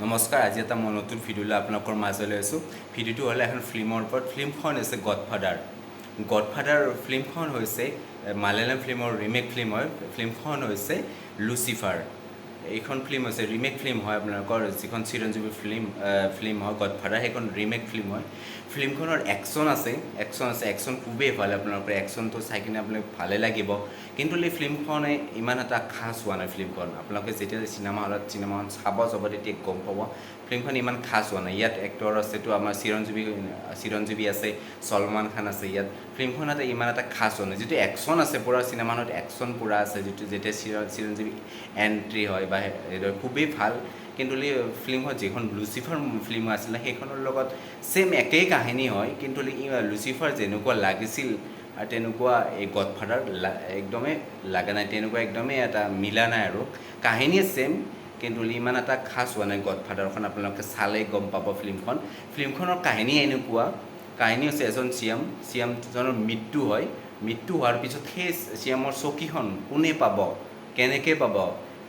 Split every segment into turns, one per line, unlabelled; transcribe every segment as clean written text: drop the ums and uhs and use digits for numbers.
নমস্কাৰ আজি এটা মই নতুন ভিডিঅ' লৈ আপোনালোকৰ মাজলৈ আছোঁ ভিডিঅ'টো হ'ল এখন ফিল্মৰ ওপৰত ফিল্মখন হৈছে গডফাদাৰ ফিল্মখন হৈছে মালায়ালাম ফিল্মৰ ৰিমেক ফিল্ম হয় ফিল্মখন হৈছে লুচিফাৰ এইখন ফিল্ম হৈছে ৰিমেক ফিল্ম হয় আপোনালোকৰ যিখন চিৰঞ্জীৱী ফিল্ম হয় গডফাদাৰ সেইখন ৰিমেক ফিল্ম হয় ফিল্মখনৰ একশ্যন আছে একশ্যন খুবেই ভাল আপোনালোকৰ একশ্যনটো চাই কিনে আপোনাক ভালে লাগিব কিন্তু এই ফিল্মখনে ইমান এটা খাছ হোৱা নাই ফিল্মখন আপোনালোকে যেতিয়া চিনেমা হলত চাব যাব তেতিয়া গম পাব ফিল্মখন ইমান খাছ হোৱা নাই ইয়াত এক্টৰ আছেতো আমাৰ চিৰঞ্জীৱী আছে চলমান খান আছে ইয়াত ফিল্মখনতে ইমান এটা খাছ হোৱা নাই যিটো একশ্যন আছে পূৰা চিনেমা হলত একশ্যন পূৰা আছে যিটো যেতিয়া চিৰঞ্জীৱী এণ্ট্ৰি হয় বা খুবেই ভাল কিন্তু ফিল্মখন যিখন লুচিফাৰ ফিল্ম আছিলে সেইখনৰ লগত ছেম একেই কাহিনী হয় কিন্তু লুচিফাৰ যেনেকুৱা লাগিছিল আৰু তেনেকুৱা এই গডফাদাৰ একদমেই লগা নাই তেনেকুৱা একদমেই এটা মিলা নাই আৰু কাহিনী ছেম কিন্তু ইমান এটা খাছ হোৱা নাই গডফাদাৰখন আপোনালোকে চালেই গম পাব ফিল্মখনৰ কাহিনী এনেকুৱা কাহিনী হৈছে এজন চিএমজনৰ মৃত্যু হয় মৃত্যু হোৱাৰ পিছত সেই চিএমৰ চকীখন কোনে পাব কেনেকৈ পাব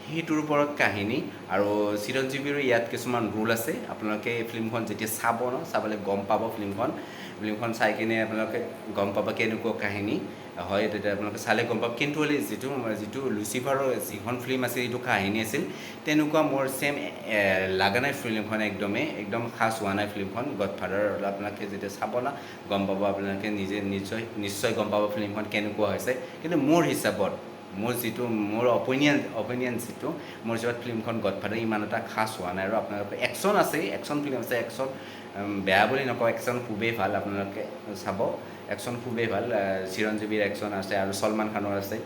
সেইটোৰ ওপৰত কাহিনী আৰু চিৰঞ্জীৱীৰো ইয়াত কিছুমান ৰুল আছে আপোনালোকে ফিল্মখন যেতিয়া চাবলৈ গম পাব ফিল্মখন চাই কিনে আপোনালোকে গম পাব কেনেকুৱা কাহিনী হয় তেতিয়া আপোনালোকে চালে গম পাব কিন্তু যিটো লুচিফাৰৰ যিখন ফিল্ম আছিল যিটো কাহিনী আছিল তেনেকুৱা মোৰ ছেম লগা নাই ফিল্মখন একদম খাছ হোৱা নাই ফিল্মখন গডফাদাৰ আপোনালোকে যেতিয়া চাব না গম পাব আপোনালোকে নিশ্চয় গম পাব ফিল্মখন কেনেকুৱা হৈছে কিন্তু মোৰ হিচাপত মোৰ অপিনিয়ন যিটো মোৰ হিচাপত ফিল্মখন গডফাদাৰ ইমান এটা খাছ হোৱা নাই আৰু আপোনালোকে একশ্যন ফিল্ম আছে একশ্যন বেয়া বুলি নকওঁ একশ্যন খুবেই ভাল আপোনালোকে চাব একশ্যন খুবেই ভাল চিৰঞ্জীৱীৰ একশ্যন আছে আৰু চলমান খানৰ আছে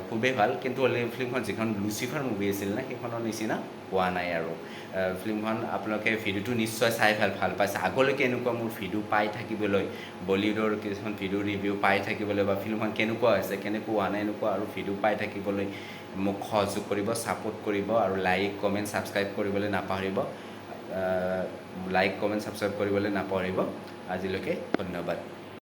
খুবেই ভাল কিন্তু ফিল্মখন যিখন লুচিফাৰ মুভি আছিল না সেইখনৰ নিচিনা হোৱা নাই আৰু ফিল্মখন আপোনালোকে ভিডিঅ'টো নিশ্চয় চাই ভাল পাইছে আগলৈকে এনেকুৱা মোৰ ভিডিঅ' পাই থাকিবলৈ বলিউডৰ কিছুমান ভিডিঅ' ৰিভিউ পাই থাকিবলৈ বা ফিল্মখন কেনেকুৱা হৈছে কেনেকুৱা হোৱা নাই এনেকুৱা আৰু ভিডিঅ' পাই থাকিবলৈ মোক সহযোগ কৰিব ছাপোৰ্ট কৰিব আৰু লাইক কমেণ্ট ছাবস্ক্ৰাইব কৰিবলৈ নাপাহৰিব আজিলৈকে ধন্যবাদ।